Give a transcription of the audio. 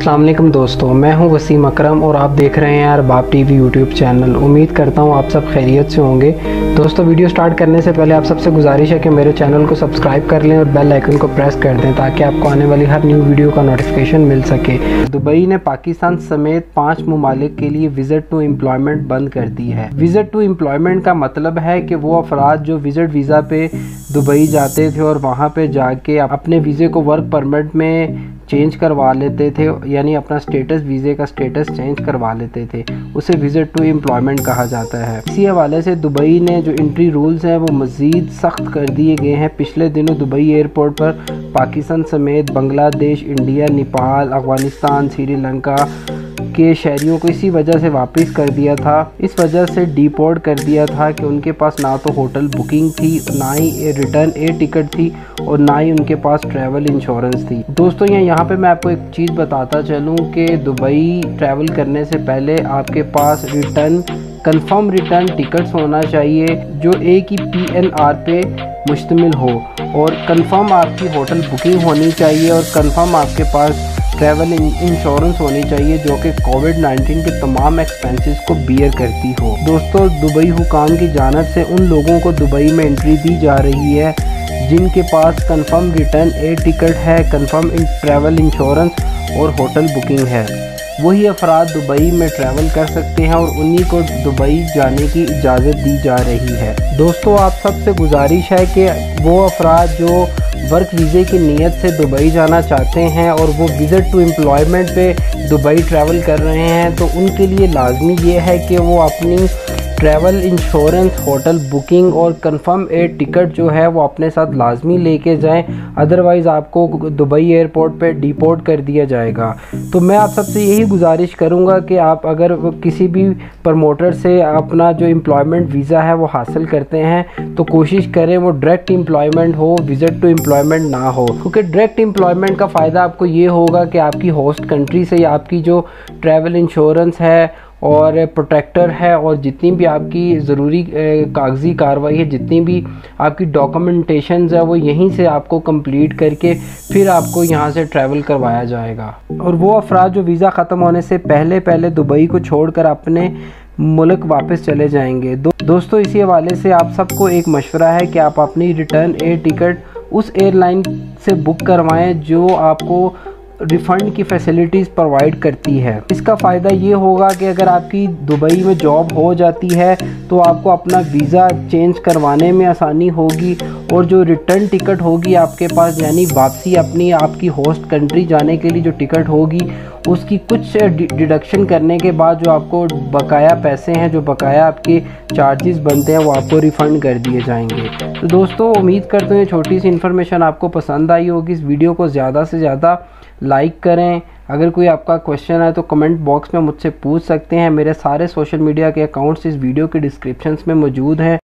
अस्सलाम वालेकुम दोस्तों, मैं हूं वसीम अकरम और आप देख रहे हैं अरबाब टीवी यूट्यूब चैनल। उम्मीद करता हूं आप सब खैरियत से होंगे। दोस्तों, वीडियो स्टार्ट करने से पहले आप सबसे गुजारिश है कि मेरे चैनल को सब्सक्राइब कर लें और बेल आइकन को प्रेस कर दें ताकि आपको आने वाली हर न्यू वीडियो का नोटिफिकेशन मिल सके। दुबई ने पाकिस्तान समेत 5 ममालिक के लिए विजिट टू एम्प्लॉयमेंट बंद कर दी है। विजिट टू एम्प्लॉयमेंट का मतलब है कि वो अफराद जो विजिट वीज़ा पे दुबई जाते थे और वहाँ पे जाके अपने वीज़े को वर्क परमिट में चेंज करवा लेते थे, यानी अपना स्टेटस, वीज़े का स्टेटस चेंज करवा लेते थे, उसे विज़िट टू एम्प्लॉयमेंट कहा जाता है। इसी हवाले से दुबई ने जो एंट्री रूल्स हैं वो मज़ीद सख्त कर दिए गए हैं। पिछले दिनों दुबई एयरपोर्ट पर पाकिस्तान समेत बांग्लादेश, इंडिया, नेपाल, अफगानिस्तान, श्रीलंका के शहरियों को इसी वजह से वापस कर दिया था। इस वजह से डिपोर्ट कर दिया था कि उनके पास ना तो होटल बुकिंग थी, ना ही रिटर्न एयर टिकट थी और ना ही उनके पास ट्रैवल इंश्योरेंस थी। दोस्तों, यहाँ पे मैं आपको एक चीज़ बताता चलूँ कि दुबई ट्रैवल करने से पहले आपके पास कंफर्म रिटर्न टिकट्स होना चाहिए जो एक ही PNR पे मुश्तमिल हो, और कंफर्म आपकी होटल बुकिंग होनी चाहिए, और कंफर्म आपके पास ट्रैवल इंश्योरेंस होनी चाहिए जो कि कोविड-19 के तमाम एक्सपेंसेस को बियर करती हो। दोस्तों, दुबई हुकाम की जानिब से उन लोगों को दुबई में एंट्री दी जा रही है जिनके पास कंफर्म रिटर्न एयर टिकट है, कंफर्म ट्रैवल इंश्योरेंस और होटल बुकिंग है। वही अफराद दुबई में ट्रैवल कर सकते हैं और उन्हीं को दुबई जाने की इजाज़त दी जा रही है। दोस्तों, आप सबसे गुजारिश है कि वो अफराद जो वर्क वीज़े की नीयत से दुबई जाना चाहते हैं और वो विज़िट टू एम्प्लॉयमेंट पे दुबई ट्रैवल कर रहे हैं, तो उनके लिए लाजमी ये है कि वो अपनी ट्रैवल इंश्योरेंस, होटल बुकिंग और कंफर्म एयर टिकट जो है वो अपने साथ लाजमी लेके जाएं, अदरवाइज़ आपको दुबई एयरपोर्ट पे डिपोर्ट कर दिया जाएगा। तो मैं आप सबसे यही गुजारिश करूंगा कि आप अगर किसी भी प्रमोटर से अपना जो एम्प्लॉयमेंट वीज़ा है वो हासिल करते हैं तो कोशिश करें वो डायरेक्ट एम्प्लॉयमेंट हो, विजिट टू एम्प्लॉयमेंट ना हो, क्योंकि डायरेक्ट एम्प्लॉयमेंट का फ़ायदा आपको ये होगा कि आपकी होस्ट कंट्री से आपकी जो ट्रैवल इंश्योरेंस है और प्रोटेक्टर है और जितनी भी आपकी ज़रूरी कागज़ी कार्रवाई है, जितनी भी आपकी डॉक्यूमेंटेशंस है, वो यहीं से आपको कंप्लीट करके फिर आपको यहाँ से ट्रैवल करवाया जाएगा। और वो अफराद जो वीज़ा ख़त्म होने से पहले दुबई को छोड़कर अपने मुल्क वापस चले जाएंगे। दोस्तों, इसी हवाले से आप सबको एक मशवरा है कि आप अपनी रिटर्न एयर टिकट उस एयरलाइन से बुक करवाएँ जो आपको रिफ़ंड की फैसिलिटीज़ प्रोवाइड करती है। इसका फ़ायदा ये होगा कि अगर आपकी दुबई में जॉब हो जाती है तो आपको अपना वीज़ा चेंज करवाने में आसानी होगी, और जो रिटर्न टिकट होगी आपके पास, यानी वापसी आपकी होस्ट कंट्री जाने के लिए जो टिकट होगी, उसकी कुछ डिडक्शन करने के बाद जो आपको बकाया पैसे हैं, जो बकाया आपके चार्जेस बनते हैं, वो आपको रिफ़ंड कर दिए जाएंगे। तो दोस्तों, उम्मीद करते हैं छोटी सी इन्फॉर्मेशन आपको पसंद आई होगी। इस वीडियो को ज़्यादा से ज़्यादा लाइक करें। अगर कोई आपका क्वेश्चन है तो कमेंट बॉक्स में मुझसे पूछ सकते हैं। मेरे सारे सोशल मीडिया के अकाउंट्स इस वीडियो के डिस्क्रिप्शन में मौजूद हैं।